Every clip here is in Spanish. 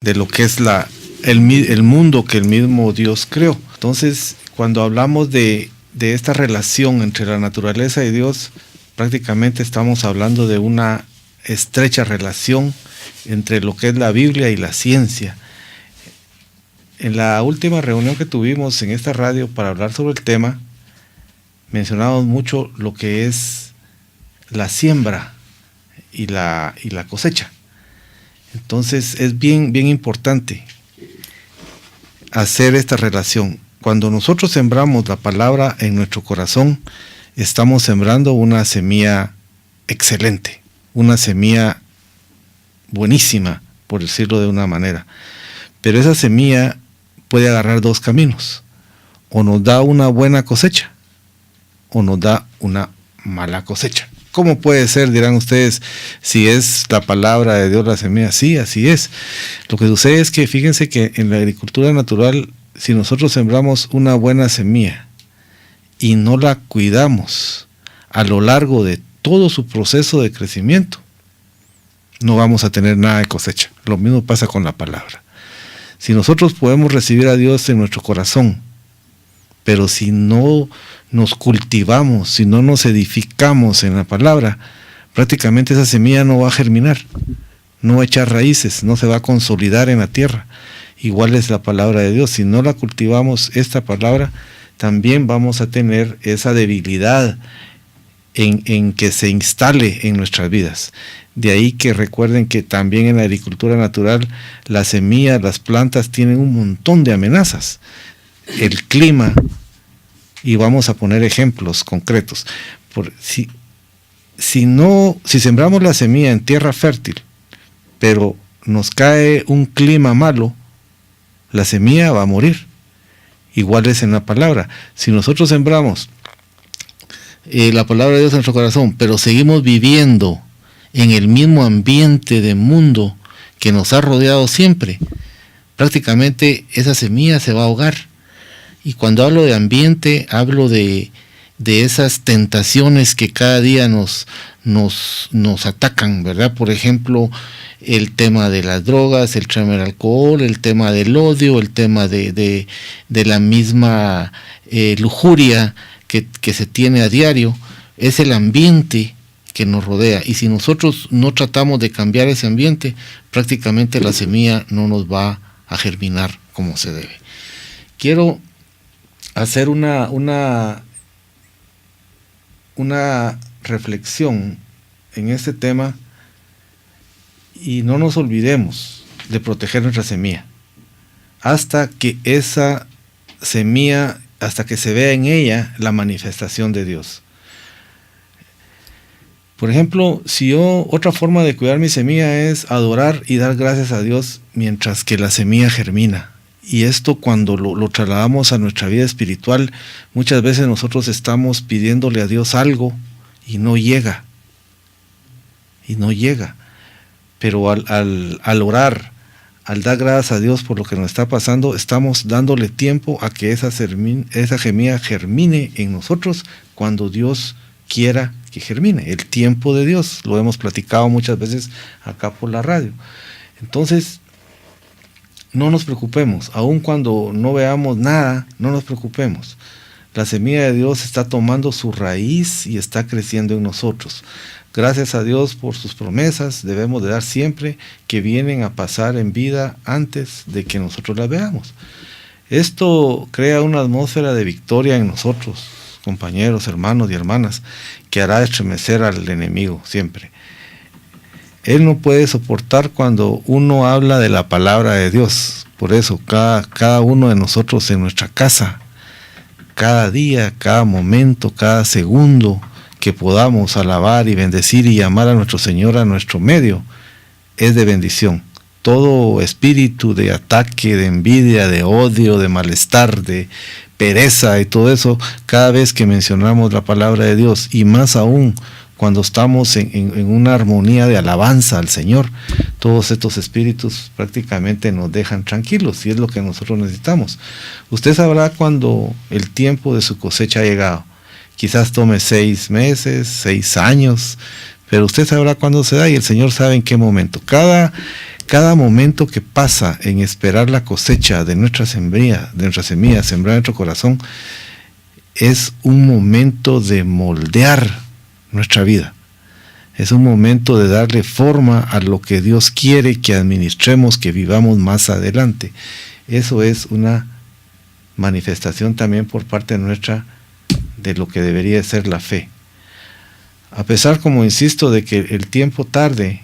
de lo que es el mundo que el mismo Dios creó. Entonces, cuando hablamos de esta relación entre la naturaleza y Dios, prácticamente estamos hablando de una estrecha relación entre lo que es la Biblia y la ciencia. En la última reunión que tuvimos en esta radio para hablar sobre el tema, mencionamos mucho lo que es la siembra y la cosecha. Entonces es bien importante hacer esta relación. Cuando nosotros sembramos la palabra en nuestro corazón, estamos sembrando una semilla excelente, una semilla buenísima, por decirlo de una manera. Pero esa semilla puede agarrar dos caminos: o nos da una buena cosecha o nos da una mala cosecha. ¿Cómo puede ser, dirán ustedes, si es la palabra de Dios la semilla? Sí, así es. Lo que sucede es que fíjense que en la agricultura natural, si nosotros sembramos una buena semilla y no la cuidamos a lo largo de todo su proceso de crecimiento, no vamos a tener nada de cosecha. Lo mismo pasa con la palabra. Si nosotros podemos recibir a Dios en nuestro corazón, pero si no nos cultivamos, si no nos edificamos en la palabra, prácticamente esa semilla no va a germinar, no va a echar raíces, no se va a consolidar en la tierra. Igual es la palabra de Dios. Si no la cultivamos, esta palabra, también vamos a tener esa debilidad en que se instale en nuestras vidas. De ahí que recuerden que también en la agricultura natural, las semillas, las plantas tienen un montón de amenazas. El clima, y vamos a poner ejemplos concretos. Si sembramos la semilla en tierra fértil, pero nos cae un clima malo, la semilla va a morir. Igual es en la palabra. Si nosotros sembramos la palabra de Dios en nuestro corazón, pero seguimos viviendo en el mismo ambiente de mundo que nos ha rodeado siempre, prácticamente esa semilla se va a ahogar. Y cuando hablo de ambiente, hablo de esas tentaciones que cada día nos atacan, ¿verdad? Por ejemplo, el tema de las drogas, el tema del alcohol, el tema del odio, el tema de la misma lujuria que se tiene a diario. Es el ambiente que nos rodea, y si nosotros no tratamos de cambiar ese ambiente, prácticamente la semilla no nos va a germinar como se debe. Quiero hacer una reflexión en este tema, y no nos olvidemos de proteger nuestra semilla hasta que esa semilla, hasta que se vea en ella la manifestación de Dios. Por ejemplo, otra forma de cuidar mi semilla es adorar y dar gracias a Dios mientras que la semilla germina. Y esto, cuando lo trasladamos a nuestra vida espiritual, muchas veces nosotros estamos pidiéndole a Dios algo y no llega. Pero al orar, al dar gracias a Dios por lo que nos está pasando, estamos dándole tiempo a que esa semilla germine en nosotros cuando Dios quiera que germine. El tiempo de Dios, lo hemos platicado muchas veces acá por la radio. Entonces, no nos preocupemos, aun cuando no veamos nada, no nos preocupemos. La semilla de Dios está tomando su raíz y está creciendo en nosotros. Gracias a Dios por sus promesas, debemos de dar siempre, que vienen a pasar en vida antes de que nosotros las veamos. Esto crea una atmósfera de victoria en nosotros, compañeros, hermanos y hermanas, que hará estremecer al enemigo siempre. Él no puede soportar cuando uno habla de la palabra de Dios. Por eso cada uno de nosotros en nuestra casa, cada día, cada momento, cada segundo que podamos alabar y bendecir y llamar a nuestro Señor a nuestro medio, es de bendición. Todo espíritu de ataque, de envidia, de odio, de malestar, de pereza y todo eso, cada vez que mencionamos la palabra de Dios, y más aún cuando estamos en una armonía de alabanza al Señor, todos estos espíritus prácticamente nos dejan tranquilos, y es lo que nosotros necesitamos. Usted sabrá cuando el tiempo de su cosecha ha llegado. Quizás tome 6 meses, 6 años, pero usted sabrá cuándo se da, y el Señor sabe en qué momento. Cada cada momento que pasa en esperar la cosecha de nuestra semilla sembrada en nuestro corazón, es un momento de moldear nuestra vida. Es un momento de darle forma a lo que Dios quiere que administremos, que vivamos más adelante. Eso es una manifestación también por parte nuestra de lo que debería ser la fe. A pesar, como insisto, de que el tiempo tarde,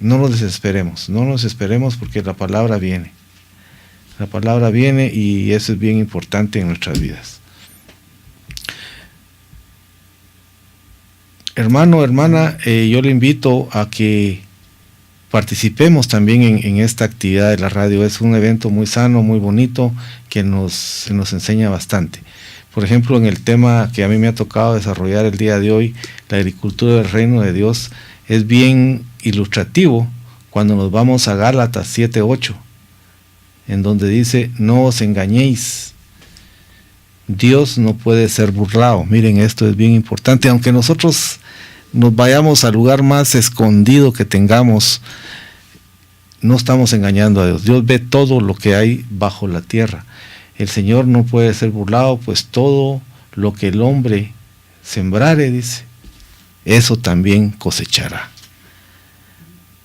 no nos desesperemos porque la palabra viene. La palabra viene y eso es bien importante en nuestras vidas. Hermano, hermana, yo le invito a que participemos también en esta actividad de la radio. Es un evento muy sano, muy bonito, que nos enseña bastante. Por ejemplo, en el tema que a mí me ha tocado desarrollar el día de hoy, la agricultura del reino de Dios, es bien ilustrativo cuando nos vamos a Gálatas 7:8, en donde dice: no os engañéis, Dios no puede ser burlado. Miren, esto es bien importante, aunque nosotros nos vayamos al lugar más escondido que tengamos, no estamos engañando a Dios. Dios ve todo lo que hay bajo la tierra. El Señor no puede ser burlado, pues todo lo que el hombre sembrare, dice, eso también cosechará.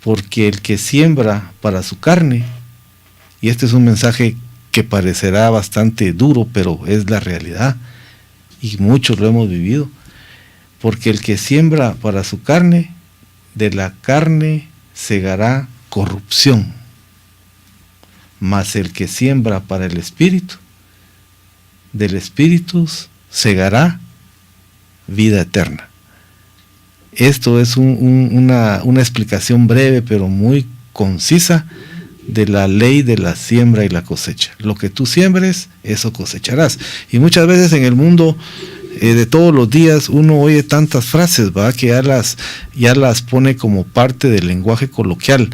Porque el que siembra para su carne, y este es un mensaje que parecerá bastante duro, pero es la realidad, y muchos lo hemos vivido, porque el que siembra para su carne, de la carne segará corrupción, mas el que siembra para el Espíritu, del Espíritu segará vida eterna. Esto es una explicación breve pero muy concisa de la ley de la siembra y la cosecha. Lo que tú siembres, eso cosecharás. Y muchas veces en el mundo de todos los días uno oye tantas frases, ¿verdad?, que ya las pone como parte del lenguaje coloquial,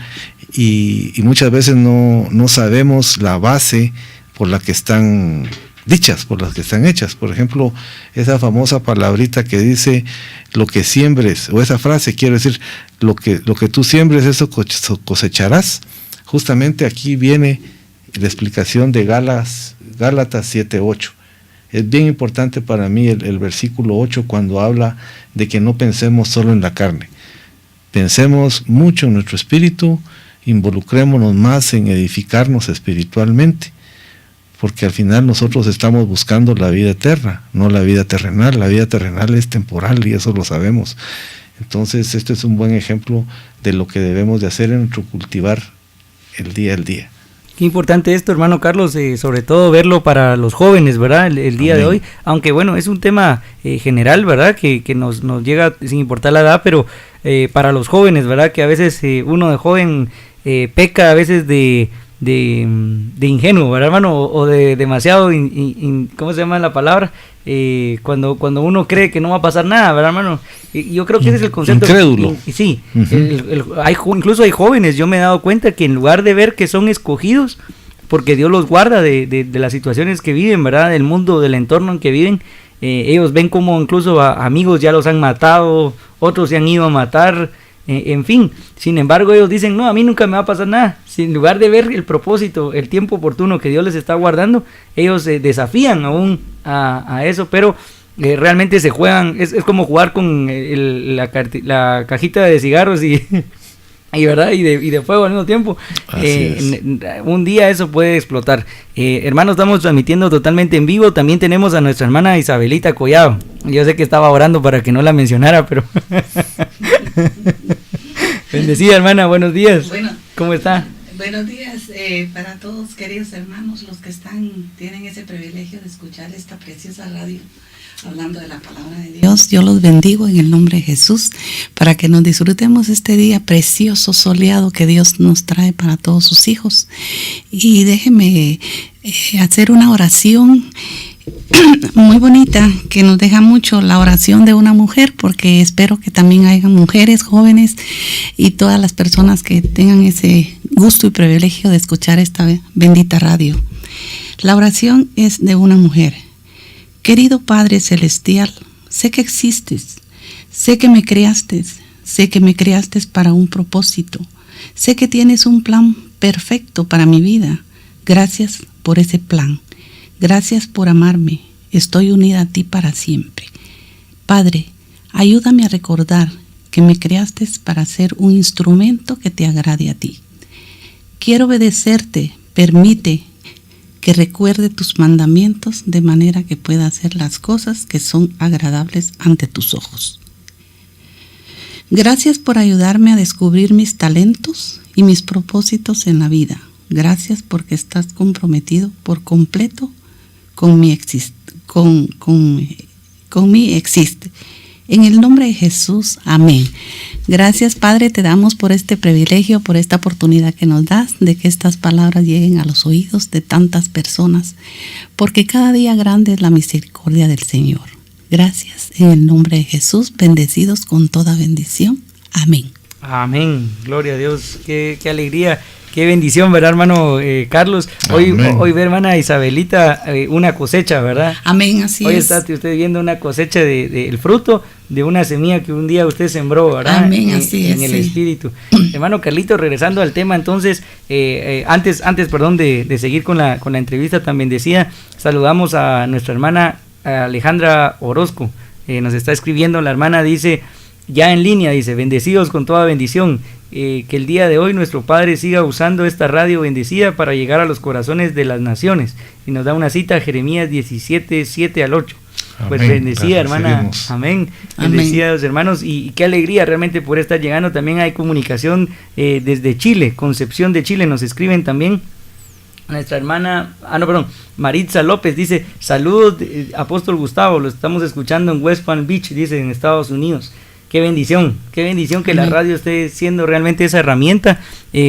y muchas veces no sabemos la base por la que están dichas, por las que están hechas. Por ejemplo, esa famosa palabrita que dice: lo que siembres, o esa frase, quiero decir, lo que tú siembres, eso cosecharás. Justamente aquí viene la explicación de Gálatas 7:8. Es bien importante para mí el versículo 8, cuando habla de que no pensemos solo en la carne. Pensemos mucho en nuestro espíritu, involucrémonos más en edificarnos espiritualmente, porque al final nosotros estamos buscando la vida eterna, no la vida terrenal. La vida terrenal es temporal y eso lo sabemos. Entonces, este es un buen ejemplo de lo que debemos de hacer en nuestro cultivar el día al día. Qué importante esto, hermano Carlos, sobre todo verlo para los jóvenes, ¿verdad? El día de hoy, aunque bueno, es un tema general, ¿verdad? Que nos llega sin importar la edad, pero para los jóvenes, ¿verdad? Que a veces uno de joven peca a veces de ingenuo, ¿verdad, hermano? O de demasiado, ¿cómo se llama la palabra? Cuando uno cree que no va a pasar nada, ¿verdad, hermano? Y yo creo que ese es el concepto. Incrédulo. Sí, incluso hay jóvenes, yo me he dado cuenta que en lugar de ver que son escogidos, porque Dios los guarda de las situaciones que viven, ¿verdad? Del mundo, del entorno en que viven, ellos ven como incluso a amigos ya los han matado, otros se han ido a matar, en fin. Sin embargo, ellos dicen: no, a mí nunca me va a pasar nada. En lugar de ver el propósito, el tiempo oportuno que Dios les está guardando, ellos desafían aún a eso, pero realmente se juegan, es como jugar con la cajita de cigarros y verdad y de fuego al mismo tiempo. Un día eso puede explotar. Hermanos, estamos transmitiendo totalmente en vivo. También tenemos a nuestra hermana Isabelita Collado. Yo sé que estaba orando para que no la mencionara, pero bendecida, hermana, buenos días. Bueno, ¿cómo está? Buenos días para todos, queridos hermanos, los que tienen ese privilegio de escuchar esta preciosa radio hablando de la palabra de Dios. Yo los bendigo en el nombre de Jesús, para que nos disfrutemos este día precioso, soleado que Dios nos trae para todos sus hijos. Y déjeme hacer una oración muy bonita que nos deja mucho, la oración de una mujer, porque espero que también haya mujeres jóvenes y todas las personas que tengan ese gusto y privilegio de escuchar esta bendita radio. La oración es de una mujer. Querido Padre Celestial, sé que existes, sé que me creaste para un propósito. Sé que tienes un plan perfecto para mi vida. Gracias por ese plan. Gracias por amarme. Estoy unida a ti para siempre. Padre, ayúdame a recordar que me creaste para ser un instrumento que te agrade a ti. Quiero obedecerte. Permite que recuerde tus mandamientos de manera que pueda hacer las cosas que son agradables ante tus ojos. Gracias por ayudarme a descubrir mis talentos y mis propósitos en la vida. Gracias porque estás comprometido por completo con mi existe. En el nombre de Jesús, amén. Gracias, Padre, te damos por este privilegio, por esta oportunidad que nos das de que estas palabras lleguen a los oídos de tantas personas, porque cada día grande es la misericordia del Señor. Gracias, en el nombre de Jesús, bendecidos con toda bendición. Amén. Amén, gloria a Dios, qué alegría. Qué bendición, ¿verdad, hermano Carlos? Hoy ve, hermana Isabelita, una cosecha, ¿verdad? Amén, así hoy es. Hoy está usted viendo una cosecha del fruto de una semilla que un día usted sembró, ¿verdad? Amén, así es. En el Espíritu. Hermano Carlito, regresando al tema, entonces, antes de seguir con la entrevista tan bendecida, saludamos a nuestra hermana Alejandra Orozco. Nos está escribiendo, la hermana dice, ya en línea, dice, bendecidos con toda bendición. Que el día de hoy nuestro Padre siga usando esta radio bendecida para llegar a los corazones de las naciones. Y nos da una cita, Jeremías 17, 7 al 8. Amén. Pues bendecida, hermana. Amén. Bendecida, los hermanos. Y qué alegría realmente por estar llegando. También hay comunicación desde Chile, Concepción de Chile. Nos escriben también. Nuestra hermana, Maritza López dice, saludos, Apóstol Gustavo, lo estamos escuchando en West Palm Beach, dice, en Estados Unidos. Qué bendición que la radio esté siendo realmente esa herramienta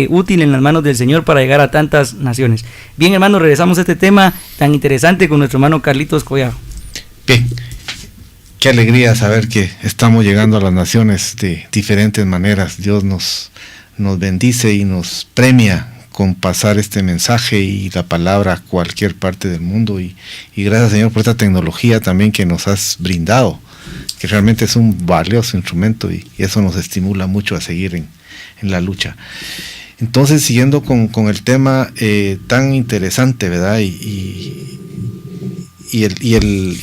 útil en las manos del Señor para llegar a tantas naciones. Bien, hermanos, regresamos a este tema tan interesante con nuestro hermano Carlitos Collado. Bien, qué alegría saber que estamos llegando a las naciones de diferentes maneras. Dios nos bendice y nos premia con pasar este mensaje y la palabra a cualquier parte del mundo. Y gracias, Señor, por esta tecnología también que nos has brindado, que realmente es un valioso instrumento y eso nos estimula mucho a seguir en la lucha. Entonces, siguiendo con el tema tan interesante, ¿verdad? Y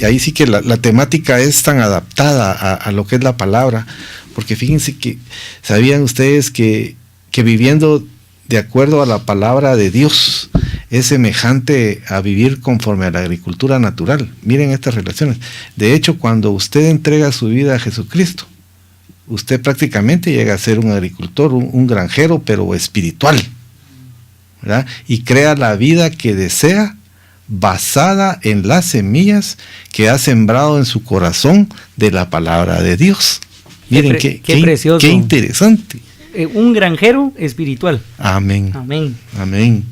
ahí sí que la temática es tan adaptada a lo que es la palabra, porque fíjense que, ¿sabían ustedes que viviendo de acuerdo a la palabra de Dios es semejante a vivir conforme a la agricultura natural? Miren estas relaciones. De hecho, cuando usted entrega su vida a Jesucristo, usted prácticamente llega a ser un agricultor, un granjero, pero espiritual, ¿verdad? Y crea la vida que desea basada en las semillas que ha sembrado en su corazón de la palabra de Dios. Miren qué precioso, qué interesante. Un granjero espiritual. Amén. Amén. Amén.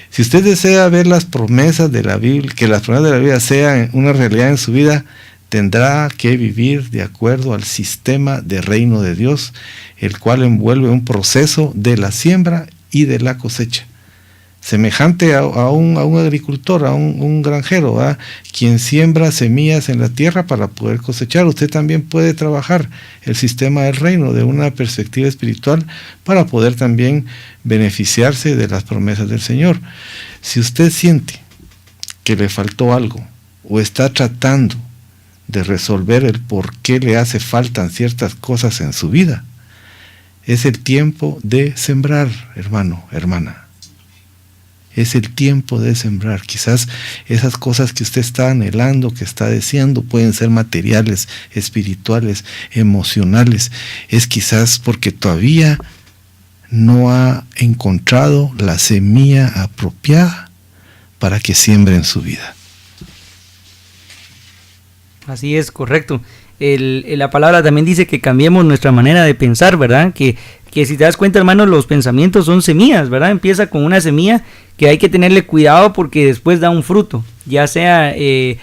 Si usted desea ver las promesas de la Biblia, que las promesas de la Biblia sean una realidad en su vida, tendrá que vivir de acuerdo al sistema de reino de Dios, el cual envuelve un proceso de la siembra y de la cosecha. Semejante a un agricultor, a un granjero, ¿verdad? Quien siembra semillas en la tierra para poder cosechar. Usted también puede trabajar el sistema del reino de una perspectiva espiritual para poder también beneficiarse de las promesas del Señor. Si usted siente que le faltó algo o está tratando de resolver el por qué le hace falta ciertas cosas en su vida, es el tiempo de sembrar, hermano, hermana. Es el tiempo de sembrar. Quizás esas cosas que usted está anhelando, que está deseando, pueden ser materiales, espirituales, emocionales. Es quizás porque todavía no ha encontrado la semilla apropiada para que siembre en su vida. Así es, correcto. La palabra también dice que cambiemos nuestra manera de pensar, ¿verdad? Que si te das cuenta, hermano, los pensamientos son semillas, ¿verdad? Empieza con una semilla que hay que tenerle cuidado porque después da un fruto, ya sea de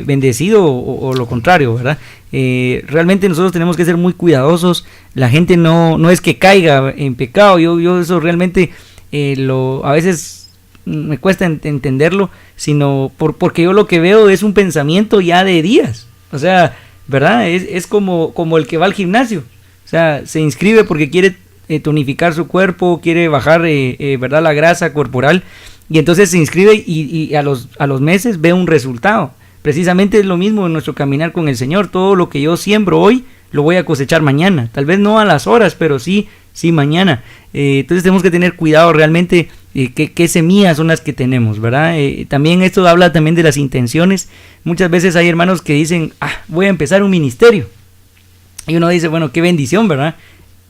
bendecido o lo contrario, ¿verdad? Realmente nosotros tenemos que ser muy cuidadosos. La gente no es que caiga en pecado. Yo eso realmente a veces me cuesta entenderlo, sino porque yo lo que veo es un pensamiento ya de días. O sea, ¿verdad? Es como el que va al gimnasio. O sea, se inscribe porque quiere tonificar su cuerpo, quiere bajar ¿verdad? La grasa corporal, y entonces se inscribe y a los meses ve un resultado. Precisamente es lo mismo en nuestro caminar con el Señor. Todo lo que yo siembro hoy lo voy a cosechar mañana, tal vez no a las horas, pero sí mañana. Entonces tenemos que tener cuidado realmente qué semillas son las que tenemos, ¿verdad? También esto habla también de las intenciones. Muchas veces hay hermanos que dicen, voy a empezar un ministerio, y uno dice, bueno, qué bendición, ¿verdad?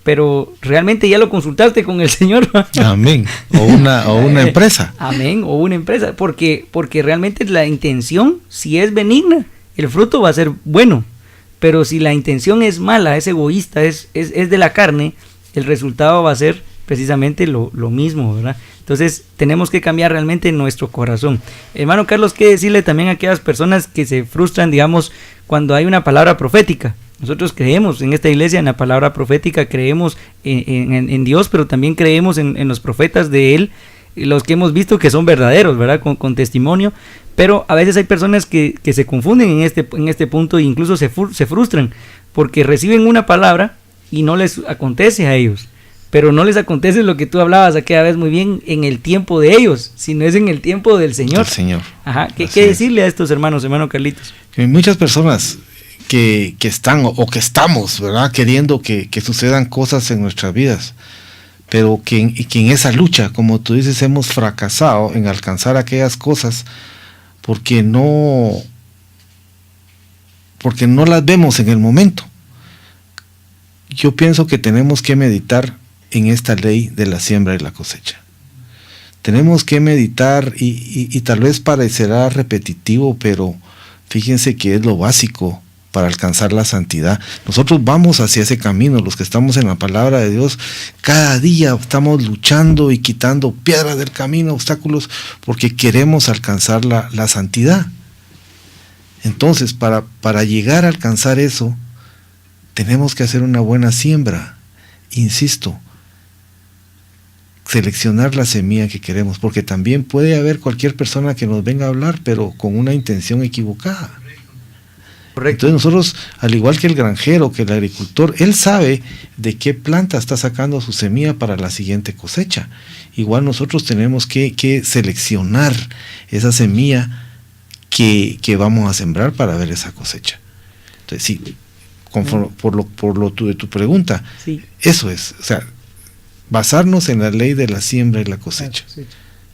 Pero realmente ya lo consultaste con el Señor. Amén. O una empresa. Amén. O una empresa. Porque realmente la intención, si es benigna, el fruto va a ser bueno. Pero si la intención es mala, es egoísta, es de la carne, el resultado va a ser precisamente lo mismo, ¿verdad? Entonces tenemos que cambiar realmente nuestro corazón. Hermano Carlos, ¿qué decirle también a aquellas personas que se frustran, digamos, cuando hay una palabra profética? Nosotros creemos en esta iglesia, en la palabra profética, creemos en Dios, pero también creemos en los profetas de Él, los que hemos visto que son verdaderos, ¿verdad? Con testimonio, pero a veces hay personas que se confunden en este punto e incluso se frustran porque reciben una palabra y no les acontece a ellos, pero no les acontece lo que tú hablabas aquella vez muy bien en el tiempo de ellos, sino es en el tiempo del Señor. Del Señor. Ajá. ¿Qué decirle a estos hermanos, hermano Carlitos? Hay muchas personas que están o que estamos, ¿verdad? Queriendo que sucedan cosas en nuestras vidas, pero que en esa lucha, como tú dices, hemos fracasado en alcanzar aquellas cosas porque no las vemos en el momento. Yo pienso que tenemos que meditar en esta ley de la siembra y la cosecha. Tenemos que meditar y tal vez parecerá repetitivo, pero fíjense que es lo básico para alcanzar la santidad. Nosotros vamos hacia ese camino, los que estamos en la palabra de Dios, cada día estamos luchando y quitando piedras del camino, obstáculos, porque queremos alcanzar la santidad. Entonces, para llegar a alcanzar eso, tenemos que hacer una buena siembra. Insisto, seleccionar la semilla que queremos, porque también puede haber cualquier persona que nos venga a hablar, pero con una intención equivocada. Correcto. Entonces nosotros, al igual que el granjero, que el agricultor, él sabe de qué planta está sacando su semilla para la siguiente cosecha. Igual nosotros tenemos que seleccionar esa semilla que vamos a sembrar para ver esa cosecha. Entonces sí, de tu pregunta, sí. Eso es, o sea, basarnos en la ley de la siembra y la cosecha.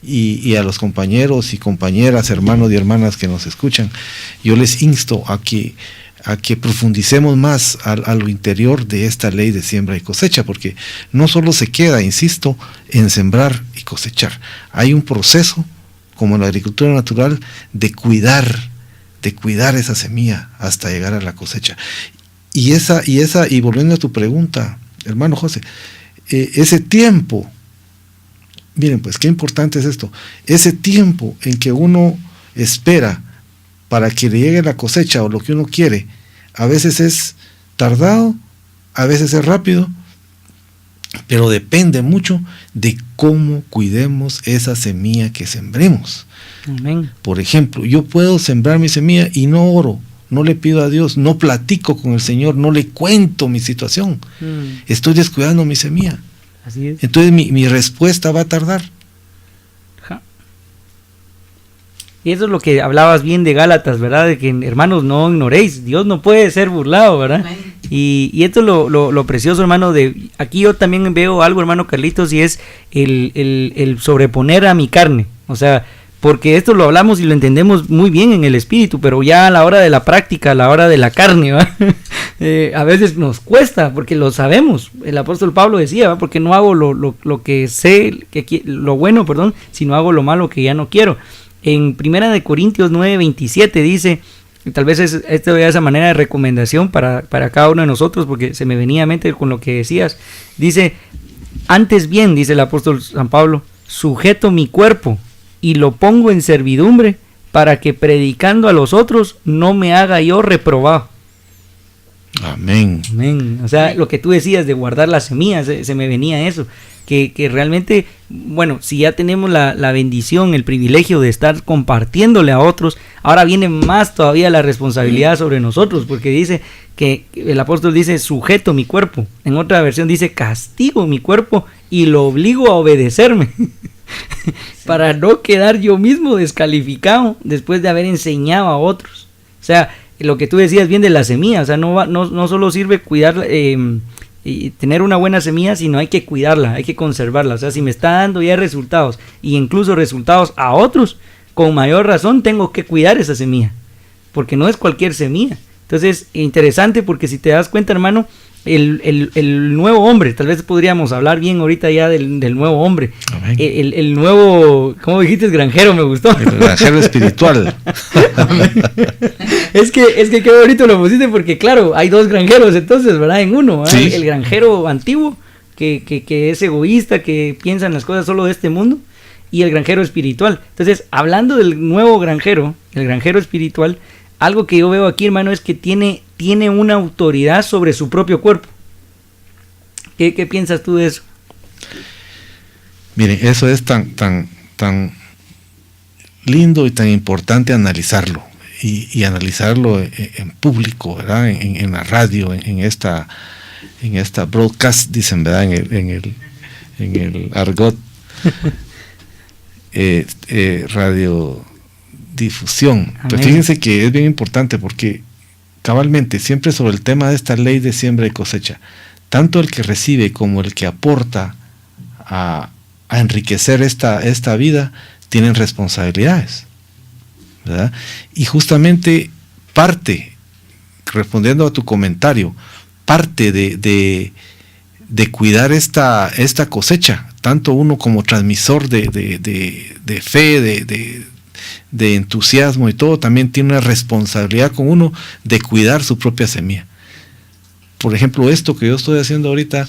Y a los compañeros y compañeras, hermanos y hermanas que nos escuchan, yo les insto a que profundicemos más a lo interior de esta ley de siembra y cosecha, porque no solo se queda, insisto, en sembrar y cosechar. Hay un proceso, como en la agricultura natural, de cuidar esa semilla hasta llegar a la cosecha. Y volviendo a tu pregunta, hermano José, ese tiempo, miren pues qué importante es esto, ese tiempo en que uno espera para que le llegue la cosecha o lo que uno quiere, a veces es tardado, a veces es rápido, pero depende mucho de cómo cuidemos esa semilla que sembremos. Amén. Por ejemplo, yo puedo sembrar mi semilla y no oro, no le pido a Dios, no platico con el Señor, no le cuento mi situación. Estoy descuidando mi semilla. Así es. Entonces mi respuesta va a tardar. Y eso es lo que hablabas bien de Gálatas, ¿verdad? De que, hermanos, no ignoréis, Dios no puede ser burlado, ¿verdad? Y esto es lo precioso, hermano, de aquí yo también veo algo, hermano Carlitos, y es el sobreponer a mi carne. O sea, porque esto lo hablamos y lo entendemos muy bien en el espíritu, pero ya a la hora de la práctica, a la hora de la carne, ¿va? A veces nos cuesta, porque lo sabemos. El apóstol Pablo decía, ¿va? Porque no hago lo que sé, lo bueno, perdón, sino hago lo malo que ya no quiero. En 1 Corintios 9:27 dice, tal vez esto es esa manera de recomendación para cada uno de nosotros, porque se me venía a mente con lo que decías. Dice, antes bien, dice el apóstol San Pablo, sujeto mi cuerpo y lo pongo en servidumbre para que predicando a los otros no me haga yo reprobado. Amén. Amén. O sea, lo que tú decías de guardar las semillas, se me venía eso. que realmente, bueno, si ya tenemos la bendición, el privilegio de estar compartiéndole a otros, ahora viene más todavía la responsabilidad sobre nosotros, porque dice que el apóstol dice, sujeto mi cuerpo. En otra versión dice, castigo mi cuerpo y lo obligo a obedecerme. Para no quedar yo mismo descalificado después de haber enseñado a otros. O sea, lo que tú decías bien de la semilla, o sea, no solo sirve cuidar y tener una buena semilla, sino hay que cuidarla, hay que conservarla. O sea, si me está dando ya resultados, y incluso resultados a otros, con mayor razón tengo que cuidar esa semilla, porque no es cualquier semilla. Entonces, interesante, porque si te das cuenta, hermano, el nuevo hombre, tal vez podríamos hablar bien ahorita ya del nuevo hombre. El nuevo, ¿cómo dijiste? Granjero, me gustó. El granjero espiritual. Es que qué bonito lo pusiste, porque claro, hay dos granjeros entonces, ¿verdad? En uno, ¿verdad? Sí. El granjero antiguo, que es egoísta, que piensa en las cosas solo de este mundo, y el granjero espiritual. Entonces, hablando del nuevo granjero, el granjero espiritual, algo que yo veo aquí, hermano, es que tiene una autoridad sobre su propio cuerpo. ¿Qué piensas tú de eso? Miren, eso es tan lindo y tan importante analizarlo, y analizarlo en público, ¿verdad? En la radio, en esta broadcast, dicen, ¿verdad? En el argot radiodifusión. Pues fíjense que es bien importante, porque cabalmente siempre sobre el tema de esta ley de siembra y cosecha, tanto el que recibe como el que aporta a enriquecer esta vida tienen responsabilidades, ¿verdad? Y justamente parte, respondiendo a tu comentario, parte de cuidar esta cosecha, tanto uno como transmisor de fe, de entusiasmo y todo, también tiene una responsabilidad con uno de cuidar su propia semilla. Por ejemplo, esto que yo estoy haciendo ahorita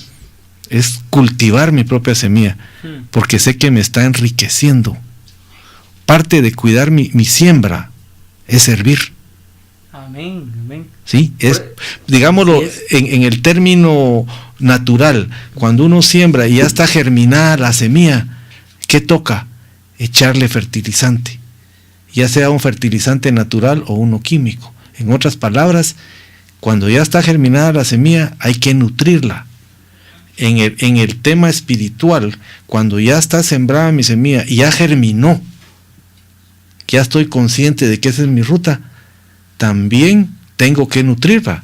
es cultivar mi propia semilla, porque sé que me está enriqueciendo. Parte de cuidar mi siembra es servir. Amén, amén. Sí, digámoslo, en el término natural, cuando uno siembra y ya está germinada la semilla, ¿qué toca? Echarle fertilizante, ya sea un fertilizante natural o uno químico. En otras palabras, cuando ya está germinada la semilla, hay que nutrirla. En el tema espiritual, cuando ya está sembrada mi semilla y ya germinó, ya estoy consciente de que esa es mi ruta, también tengo que nutrirla.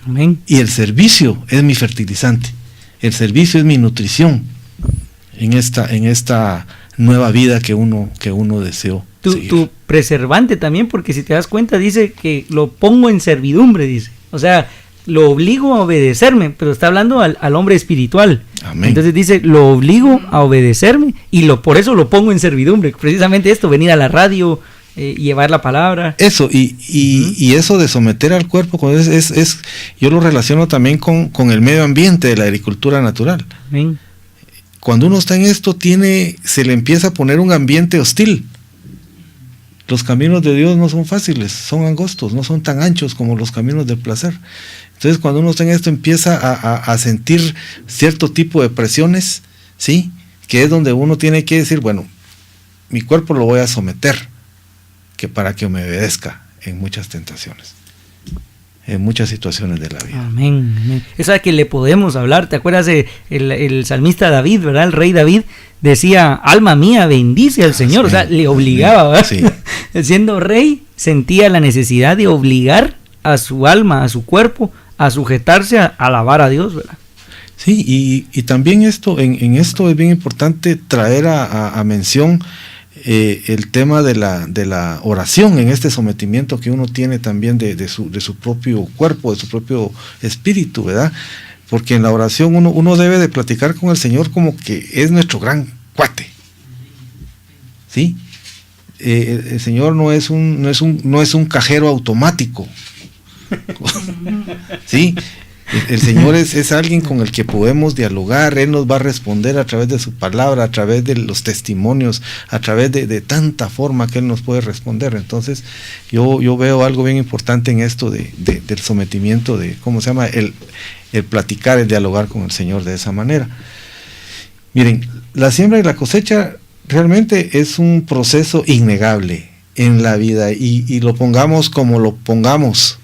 Amén. Y el servicio es mi fertilizante, el servicio es mi nutrición en esta nueva vida que uno deseó. Tu preservante también, porque si te das cuenta dice que lo pongo en servidumbre, dice. O sea, lo obligo a obedecerme, pero está hablando al hombre espiritual. Amén. Entonces dice, lo obligo a obedecerme y por eso lo pongo en servidumbre. Precisamente esto, venir a la radio, llevar la palabra. Eso, y eso de someter al cuerpo, yo lo relaciono también con el medio ambiente de la agricultura natural. Amén. Cuando uno está en esto, se le empieza a poner un ambiente hostil. Los caminos de Dios no son fáciles, son angostos, no son tan anchos como los caminos del placer. Entonces, cuando uno está en esto, empieza a sentir cierto tipo de presiones, ¿sí? Que es donde uno tiene que decir, bueno, mi cuerpo lo voy a someter, para que me obedezca en muchas tentaciones, en muchas situaciones de la vida. Amén, amén. Esa que le podemos hablar, ¿te acuerdas de el salmista David, verdad? El rey David decía, alma mía, bendice al Señor. Sí. O sea, le obligaba, ¿verdad? Sí. Siendo rey, sentía la necesidad de obligar a su alma, a su cuerpo, a sujetarse a alabar a Dios, ¿verdad? Sí, y también en esto es bien importante traer a mención el tema de la oración, en este sometimiento que uno tiene también de su propio cuerpo, de su propio espíritu, ¿verdad? Porque en la oración uno debe de platicar con el Señor como que es nuestro gran cuate, ¿sí? El Señor no es un cajero automático, ¿sí? El Señor es alguien con el que podemos dialogar. Él nos va a responder a través de su palabra, a través de los testimonios, a través de tanta forma que Él nos puede responder. Entonces yo veo algo bien importante en esto del sometimiento, ¿cómo se llama? El platicar, el dialogar con el Señor de esa manera. Miren, la siembra y la cosecha realmente es un proceso innegable en la vida, y lo pongamos como lo pongamos,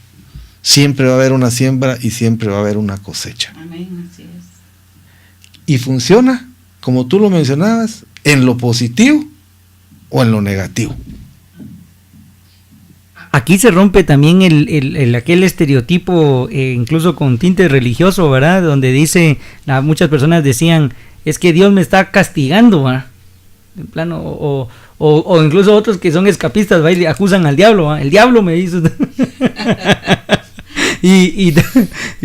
siempre va a haber una siembra y siempre va a haber una cosecha. Amén, así es. Y funciona, como tú lo mencionabas, en lo positivo o en lo negativo. Aquí se rompe también aquel estereotipo, incluso con tinte religioso, ¿verdad? Donde dice, muchas personas decían, es que Dios me está castigando, ¿verdad? En plano, o incluso otros que son escapistas, ¿va? Y le acusan al diablo, ¿va? El diablo me hizo. y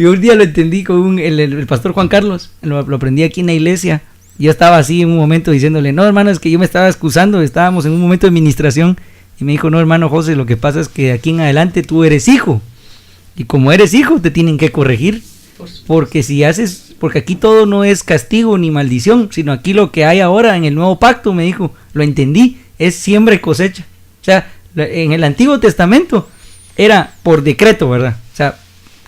un día lo entendí con el pastor Juan Carlos, lo aprendí aquí en la iglesia. Yo estaba así en un momento diciéndole, no, hermano, es que yo me estaba excusando, estábamos en un momento de administración. Y me dijo, no, hermano José, lo que pasa es que de aquí en adelante tú eres hijo. Y como eres hijo, te tienen que corregir. Porque porque aquí todo no es castigo ni maldición, sino aquí lo que hay ahora en el nuevo pacto, me dijo, lo entendí, es siembra y cosecha. O sea, en el Antiguo Testamento era por decreto, ¿verdad? O sea,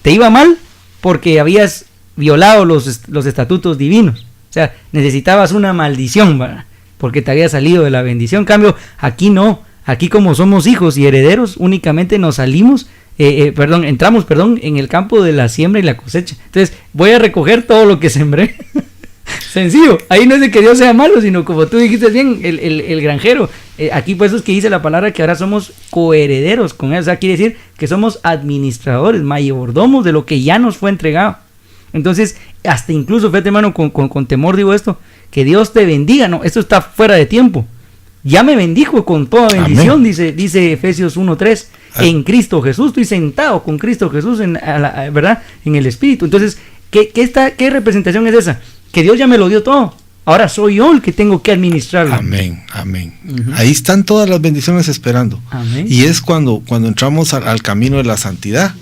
te iba mal porque habías violado los estatutos divinos. O sea, necesitabas una maldición, ¿verdad? Porque te había salido de la bendición. En cambio, aquí no. Aquí como somos hijos y herederos, únicamente nos entramos en el campo de la siembra y la cosecha. Entonces, voy a recoger todo lo que sembré. Sencillo. Ahí no es de que Dios sea malo, sino como tú dijiste bien, el granjero. Aquí pues es que dice la palabra que ahora somos coherederos con él. O sea, quiere decir que somos administradores, mayordomos de lo que ya nos fue entregado. Entonces, hasta incluso, fíjate, hermano, con temor digo esto, que Dios te bendiga. No, esto está fuera de tiempo. Ya me bendijo con toda bendición, dice Efesios 1:3, en Cristo Jesús. Estoy sentado con Cristo Jesús ¿verdad? En el Espíritu. Entonces, ¿qué representación es esa? Que Dios ya me lo dio todo. Ahora soy yo el que tengo que administrarlo. Amén, amén. Uh-huh. Ahí están todas las bendiciones esperando. Amén. Y es cuando entramos al camino de la santidad.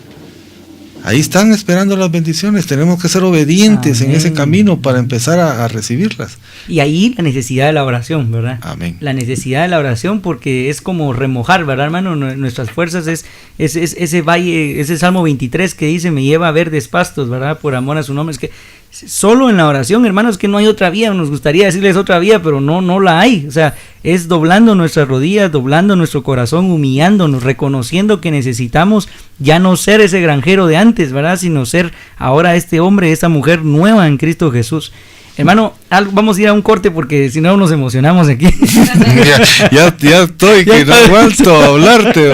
Ahí están esperando las bendiciones. Tenemos que ser obedientes en ese camino para empezar a recibirlas. Y ahí la necesidad de la oración, ¿verdad? Amén. La necesidad de la oración, porque es como remojar, ¿verdad, hermano? Nuestras fuerzas es ese valle, ese Salmo 23 que dice, me lleva a verdes pastos, ¿verdad? Por amor a su nombre. Es que solo en la oración, hermanos, que no hay otra vía. Nos gustaría decirles otra vía, pero no la hay. O sea, es doblando nuestras rodillas, doblando nuestro corazón, humillándonos, reconociendo que necesitamos ya no ser ese granjero de antes, ¿verdad? Sino ser ahora este hombre, esta mujer nueva en Cristo Jesús. Hermano, vamos a ir a un corte porque si no nos emocionamos aquí. ya estoy, que no aguanto a hablarte.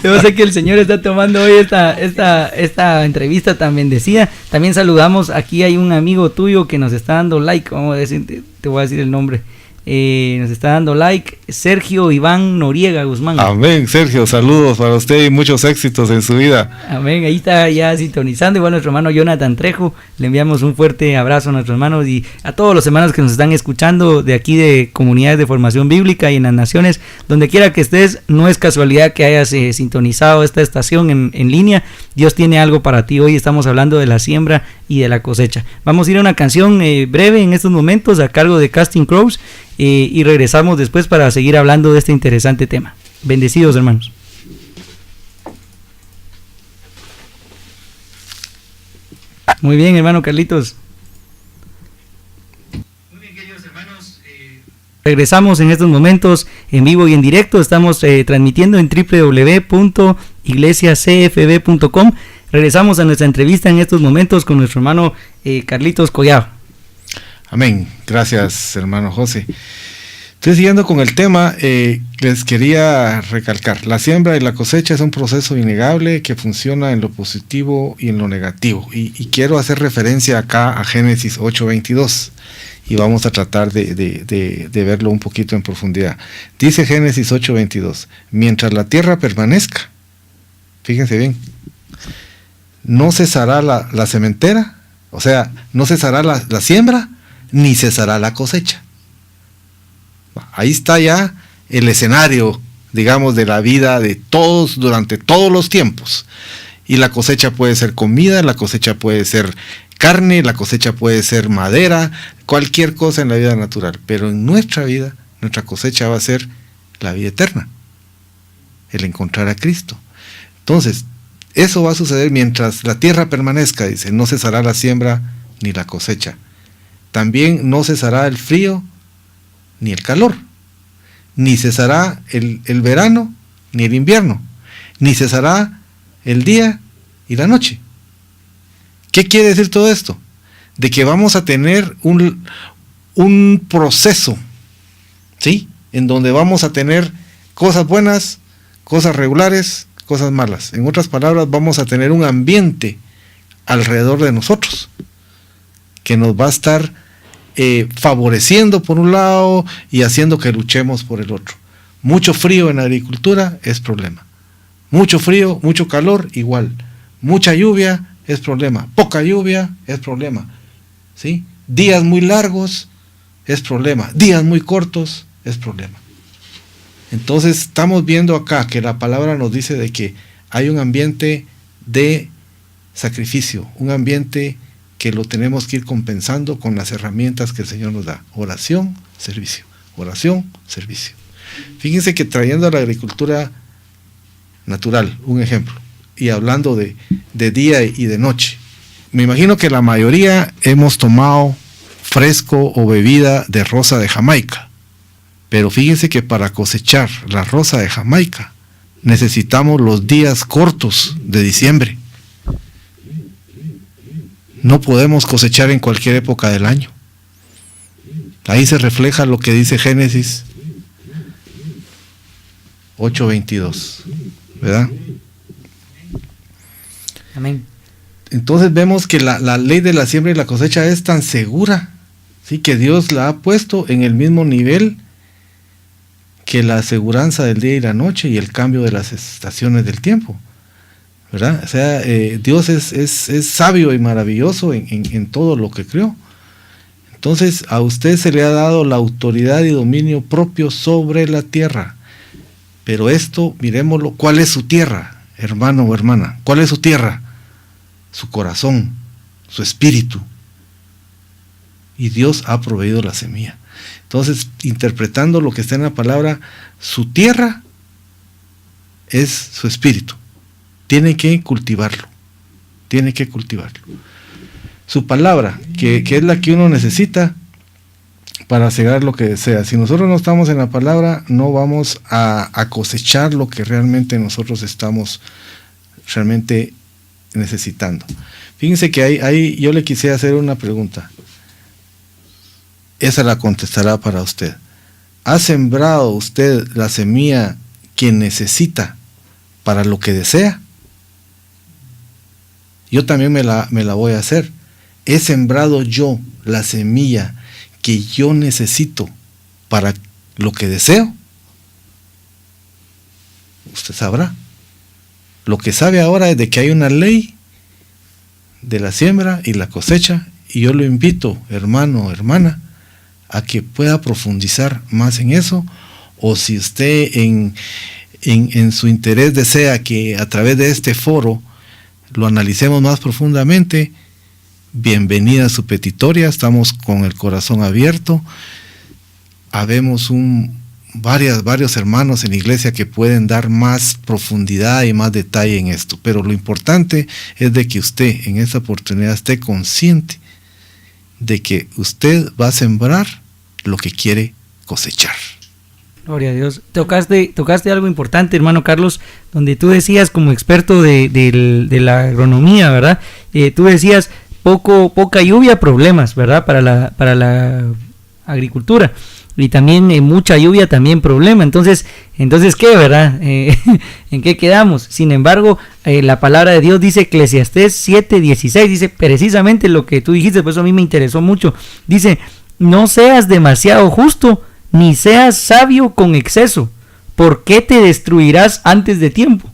Yo sé que el Señor está tomando hoy esta entrevista tan bendecida. También saludamos, aquí hay un amigo tuyo que nos está dando like, vamos a decir, te voy a decir el nombre. Nos está dando like, Sergio Iván Noriega Guzmán. Amén, Sergio, saludos para usted y muchos éxitos en su vida. Amén, ahí está ya sintonizando. Igual nuestro hermano Jonathan Trejo, le enviamos un fuerte abrazo a nuestros hermanos y a todos los hermanos que nos están escuchando de aquí de Comunidades de Formación Bíblica y en las Naciones, donde quiera que estés. No es casualidad que hayas sintonizado esta estación en línea. Dios tiene algo para ti. Hoy estamos hablando de la siembra y de la cosecha. Vamos a ir a una canción breve en estos momentos a cargo de Casting Crowes. Y regresamos después para seguir hablando de este interesante tema. Bendecidos, hermanos. Muy bien, hermano Carlitos. Muy bien, queridos hermanos. Regresamos en estos momentos en vivo y en directo. Estamos transmitiendo en www.iglesiacfb.com. Regresamos a nuestra entrevista en estos momentos con nuestro hermano Carlitos Collado. Amén. Gracias, hermano José. Estoy siguiendo con el tema. Les quería recalcar, la siembra y la cosecha es un proceso innegable que funciona en lo positivo y en lo negativo. Y quiero hacer referencia acá a Génesis 8:22 y vamos a tratar de verlo un poquito en profundidad. Dice Génesis 8:22, mientras la tierra permanezca, fíjense bien, no cesará la sementera, o sea, no cesará la siembra, ni cesará la cosecha. Ahí está ya el escenario, digamos, de la vida de todos durante todos los tiempos. Y la cosecha puede ser comida, la cosecha puede ser carne, la cosecha puede ser madera, cualquier cosa en la vida natural. Pero en nuestra vida, nuestra cosecha va a ser la vida eterna, el encontrar a Cristo. Entonces, eso va a suceder mientras la tierra permanezca, dice, no cesará la siembra ni la cosecha. también no cesará el frío ni el calor, ni cesará el verano ni el invierno, ni cesará el día y la noche. ¿Qué quiere decir todo esto? De que vamos a tener un proceso, ¿sí? En donde vamos a tener cosas buenas, cosas regulares, cosas malas. En otras palabras, vamos a tener un ambiente alrededor de nosotros que nos va a estar favoreciendo por un lado y haciendo que luchemos por el otro. Mucho frío en la agricultura es problema. Mucho frío, mucho calor, igual. Mucha lluvia es problema. Poca lluvia es problema. ¿Sí? Días muy largos es problema. Días muy cortos es problema. Entonces estamos viendo acá que la palabra nos dice de que hay un ambiente de sacrificio, un ambiente que lo tenemos que ir compensando con las herramientas que el Señor nos da. Oración, servicio. Oración, servicio. Fíjense que trayendo a la agricultura natural, un ejemplo, y hablando de día y de noche, me imagino que la mayoría hemos tomado fresco o bebida de rosa de Jamaica, pero fíjense que para cosechar la rosa de Jamaica necesitamos los días cortos de diciembre. No podemos cosechar en cualquier época del año. Ahí se refleja lo que dice Génesis 8:22, ¿verdad? Amén. Entonces vemos que la ley de la siembra y la cosecha es tan segura, ¿sí? Que Dios la ha puesto en el mismo nivel que la aseguranza del día y la noche y el cambio de las estaciones del tiempo, ¿verdad? O sea, Dios es sabio y maravilloso en todo lo que creó. Entonces a usted se le ha dado la autoridad y dominio propio sobre la tierra. Pero esto, miremoslo, ¿cuál es su tierra, hermano o hermana? ¿Cuál es su tierra? Su corazón, su espíritu. Y Dios ha proveído la semilla. Entonces, interpretando lo que está en la palabra, su tierra es su espíritu. Tiene que cultivarlo. Tiene que cultivarlo. Su palabra, que es la que uno necesita para cegar lo que desea. Si nosotros no estamos en la palabra, no vamos a cosechar lo que realmente nosotros estamos realmente necesitando. Fíjense que ahí yo le quisiera hacer una pregunta. Esa la contestará para usted. ¿Ha sembrado usted la semilla que necesita para lo que desea? Yo también me la voy a hacer. ¿He sembrado yo la semilla que yo necesito para lo que deseo? Usted sabrá. Lo que sabe ahora es de que hay una ley de la siembra y la cosecha, y yo lo invito, hermano o hermana, a que pueda profundizar más en eso, o si usted en su interés desea que a través de este foro lo analicemos más profundamente, bienvenida a su petitoria, estamos con el corazón abierto. Habemos varios hermanos en la iglesia que pueden dar más profundidad y más detalle en esto, pero lo importante es de que usted en esta oportunidad esté consciente de que usted va a sembrar lo que quiere cosechar. Gloria a Dios. Tocaste algo importante, hermano Carlos, donde tú decías, como experto de la agronomía, ¿verdad? Tú decías poca lluvia, problemas, ¿verdad? Para la agricultura. Y también mucha lluvia, también problema. Entonces ¿qué, verdad? ¿En qué quedamos? Sin embargo, la palabra de Dios dice, Eclesiastés 7:16, dice precisamente lo que tú dijiste, por eso a mí me interesó mucho. Dice, no seas demasiado justo, ni seas sabio con exceso, ¿por qué te destruirás antes de tiempo?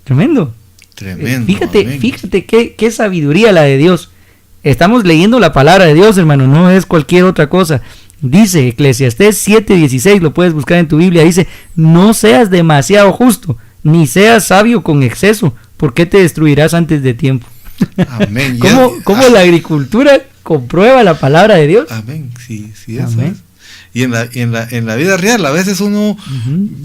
Tremendo. Tremendo. Fíjate qué sabiduría la de Dios. Estamos leyendo la palabra de Dios, hermano, no es cualquier otra cosa. Dice Eclesiastés 7:16, lo puedes buscar en tu Biblia, dice, no seas demasiado justo, ni seas sabio con exceso, ¿por qué te destruirás antes de tiempo? Amén. ¿Cómo la agricultura comprueba la palabra de Dios? Amén, sí, eso es. Y en la vida real, a veces uno,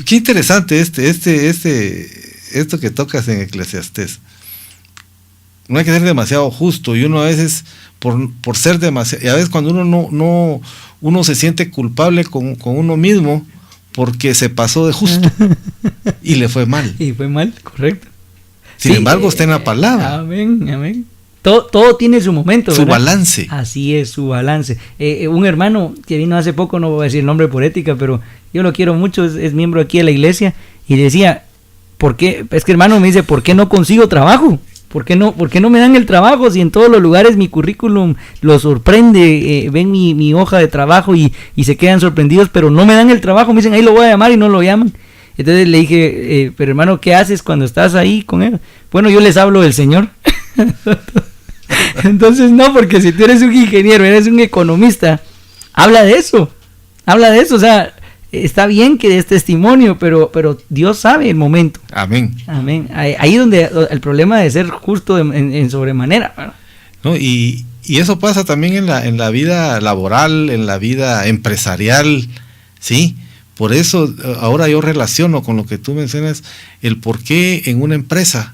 qué interesante esto que tocas en Eclesiastés. no hay que ser demasiado justo, y uno a veces por ser demasiado, y a veces cuando uno se siente culpable con uno mismo porque se pasó de justo y le fue mal. Y fue mal, correcto. Sin embargo, está en la palabra. Amén, amén. Todo tiene su momento, su ¿verdad? balance. Así es, su balance. Un hermano que vino hace poco, no voy a decir el nombre por ética, pero yo lo quiero mucho, es miembro aquí de la iglesia, y decía, ¿por qué? Es que hermano me dice, ¿por qué no consigo trabajo? ¿Por qué no me dan el trabajo si en todos los lugares mi currículum los sorprende? Ven mi hoja de trabajo y se quedan sorprendidos, pero no me dan el trabajo, me dicen, ahí lo voy a llamar, y no lo llaman. Entonces le dije, pero hermano, ¿qué haces cuando estás ahí con él? Bueno, yo les hablo del Señor. Entonces no, porque si tú eres un ingeniero, eres un economista, habla de eso, o sea, está bien que des testimonio, pero Dios sabe el momento. Amén. Amén. Ahí donde el problema de ser justo en sobremanera, ¿verdad? ¿No? Y eso pasa también en la vida laboral, en la vida empresarial, ¿sí? Por eso ahora yo relaciono con lo que tú mencionas, el por qué en una empresa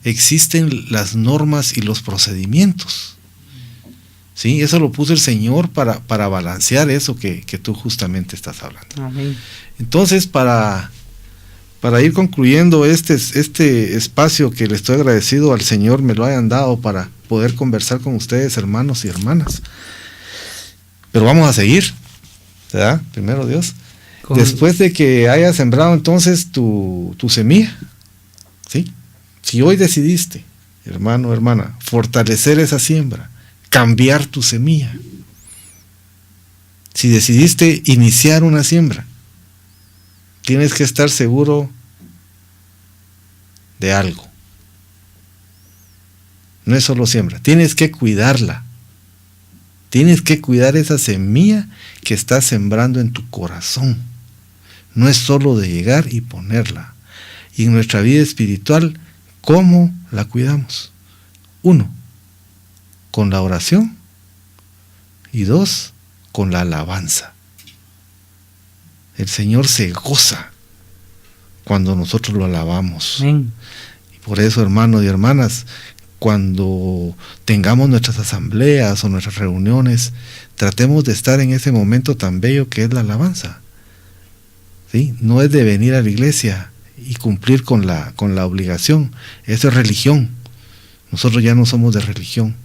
existen las normas y los procedimientos. Sí, eso lo puso el Señor para balancear eso que tú justamente estás hablando. Amén. Entonces, para ir concluyendo este espacio que le estoy agradecido al Señor me lo hayan dado para poder conversar con ustedes, hermanos y hermanas. Pero vamos a seguir, ¿verdad? Primero Dios. Después de que hayas sembrado entonces tu semilla, ¿sí? Si hoy decidiste, hermano o hermana, fortalecer esa siembra, cambiar tu semilla, si decidiste iniciar una siembra, tienes que estar seguro de algo. No es solo siembra, tienes que cuidarla. Tienes que cuidar esa semilla que estás sembrando en tu corazón. No es solo de llegar y ponerla. Y en nuestra vida espiritual, ¿cómo la cuidamos? 1, con la oración. Y 2, con la alabanza. El Señor se goza cuando nosotros lo alabamos. Amén. Y por eso, hermanos y hermanas, cuando tengamos nuestras asambleas o nuestras reuniones, tratemos de estar en ese momento tan bello que es la alabanza. ¿Sí? No es de venir a la iglesia y cumplir con la obligación. Eso es religión. Nosotros ya no somos de religión.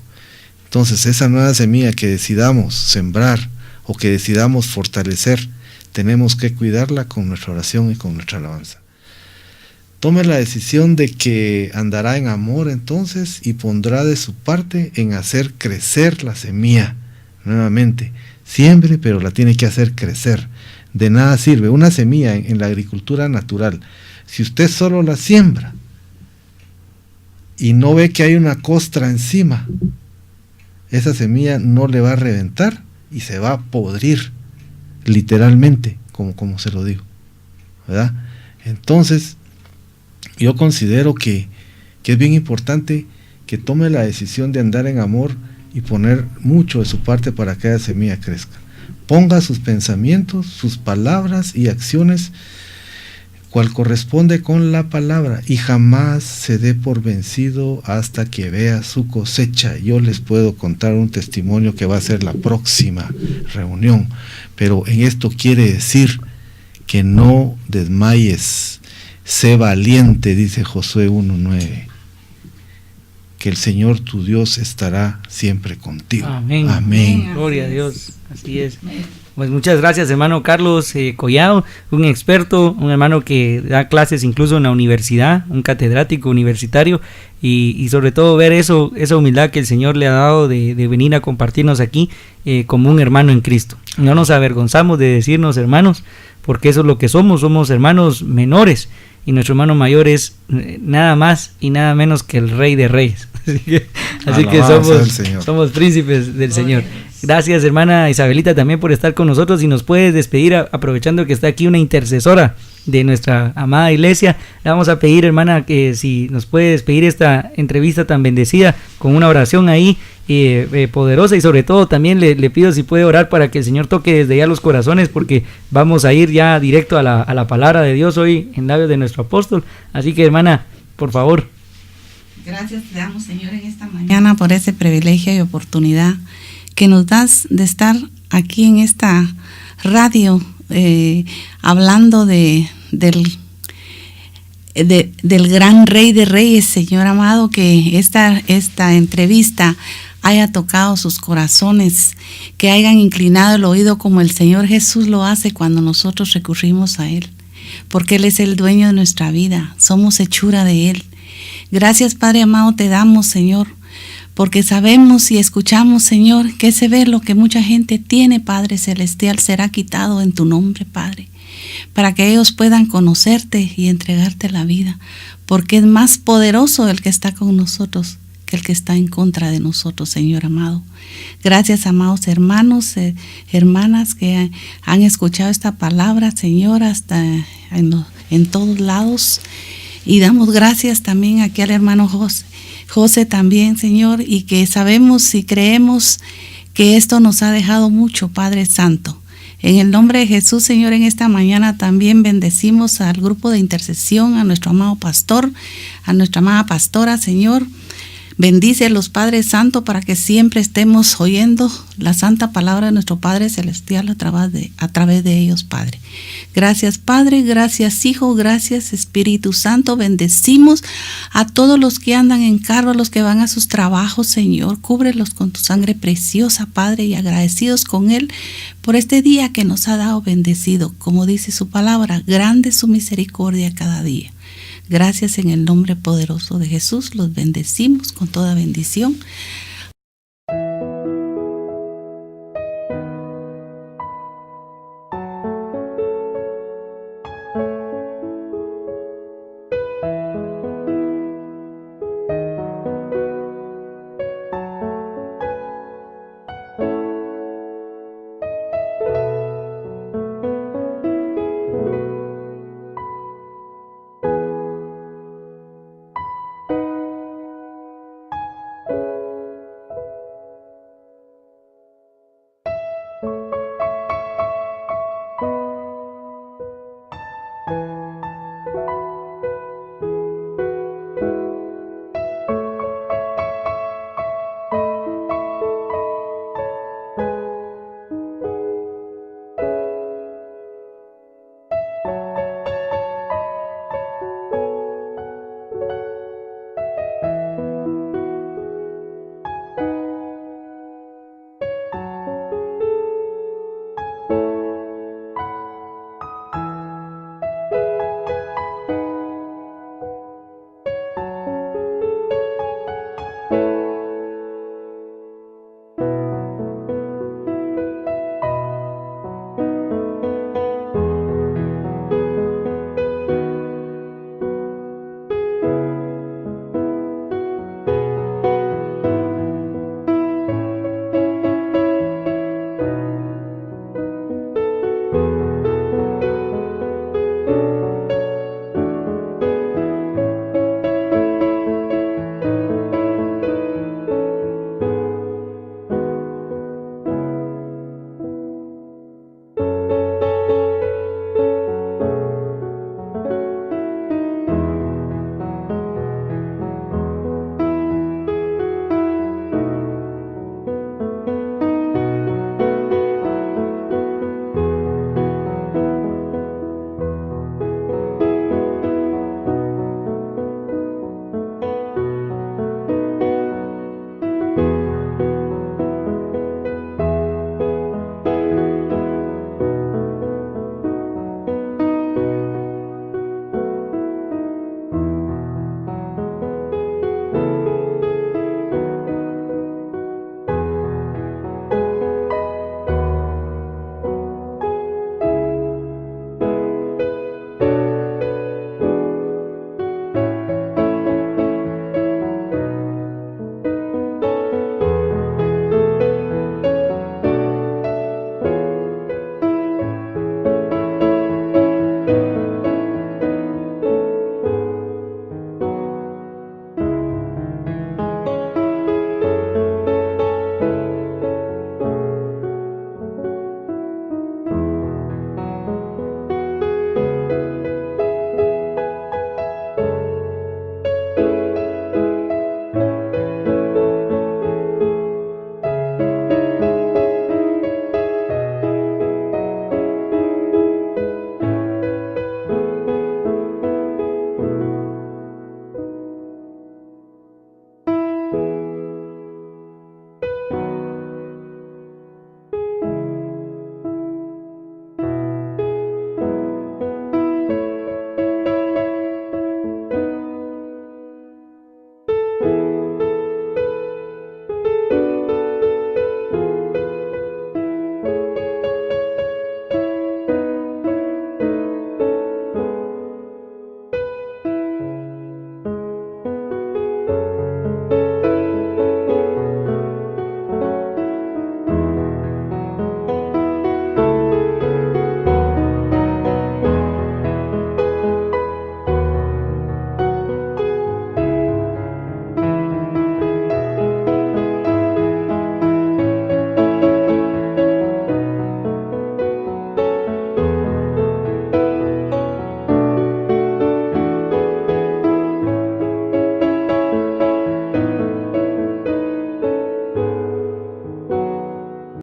Entonces, esa nueva semilla que decidamos sembrar o que decidamos fortalecer, tenemos que cuidarla con nuestra oración y con nuestra alabanza. Tome la decisión de que andará en amor entonces y pondrá de su parte en hacer crecer la semilla. Nuevamente, siembre, pero la tiene que hacer crecer. De nada sirve una semilla en la agricultura natural. Si usted solo la siembra y no ve que hay una costra encima, esa semilla no le va a reventar y se va a podrir, literalmente, como se lo digo, ¿verdad? Entonces, yo considero que es bien importante que tome la decisión de andar en amor y poner mucho de su parte para que esa semilla crezca. Ponga sus pensamientos, sus palabras y acciones cual corresponde con la palabra, y jamás se dé por vencido hasta que vea su cosecha. Yo les puedo contar un testimonio que va a ser la próxima reunión, pero en esto quiere decir que no desmayes, sé valiente, dice Josué 1:9, que el Señor tu Dios estará siempre contigo. Amén. Amén. Gloria a Dios, así es. Pues muchas gracias, hermano Carlos Collado, un experto, un hermano que da clases incluso en la universidad, un catedrático universitario, y sobre todo ver esa humildad que el Señor le ha dado de venir a compartirnos aquí como un hermano en Cristo. No nos avergonzamos de decirnos hermanos, porque eso es lo que somos hermanos menores, y nuestro hermano mayor es nada más y nada menos que el Rey de Reyes. Así que somos príncipes del Señor. Gracias, hermana Isabelita, también por estar con nosotros, y nos puedes despedir aprovechando que está aquí una intercesora de nuestra amada iglesia. Le vamos a pedir, hermana, que si nos puede despedir esta entrevista tan bendecida con una oración ahí poderosa, y sobre todo también le pido si puede orar para que el Señor toque desde ya los corazones, porque vamos a ir ya directo a la palabra de Dios hoy en labios de nuestro apóstol. Así que, hermana, por favor. Gracias te damos, Señor, en esta mañana por ese privilegio y oportunidad que nos das de estar aquí en esta radio hablando del gran Rey de Reyes, Señor amado, que esta entrevista haya tocado sus corazones, que hayan inclinado el oído como el Señor Jesús lo hace cuando nosotros recurrimos a Él, porque Él es el dueño de nuestra vida, somos hechura de Él. Gracias, Padre amado, te damos, Señor, porque sabemos y escuchamos, Señor, que ese velo que mucha gente tiene, Padre Celestial, será quitado en tu nombre, Padre, para que ellos puedan conocerte y entregarte la vida, porque es más poderoso el que está con nosotros que el que está en contra de nosotros, Señor amado. Gracias, amados hermanos, hermanas que han escuchado esta palabra, Señor, hasta en todos lados. Y damos gracias también aquí al hermano José también, Señor, y que sabemos y creemos que esto nos ha dejado mucho, Padre Santo. En el nombre de Jesús, Señor, en esta mañana también bendecimos al grupo de intercesión, a nuestro amado pastor, a nuestra amada pastora, Señor. Bendícelos, Padre Santo, para que siempre estemos oyendo la santa palabra de nuestro Padre Celestial a través de ellos, Padre. Gracias, Padre, gracias, Hijo, gracias, Espíritu Santo. Bendecimos a todos los que andan en carro, a los que van a sus trabajos, Señor. Cúbrelos con tu sangre preciosa, Padre, y agradecidos con Él por este día que nos ha dado bendecido. Como dice su palabra, grande es su misericordia cada día. Gracias en el nombre poderoso de Jesús, los bendecimos con toda bendición.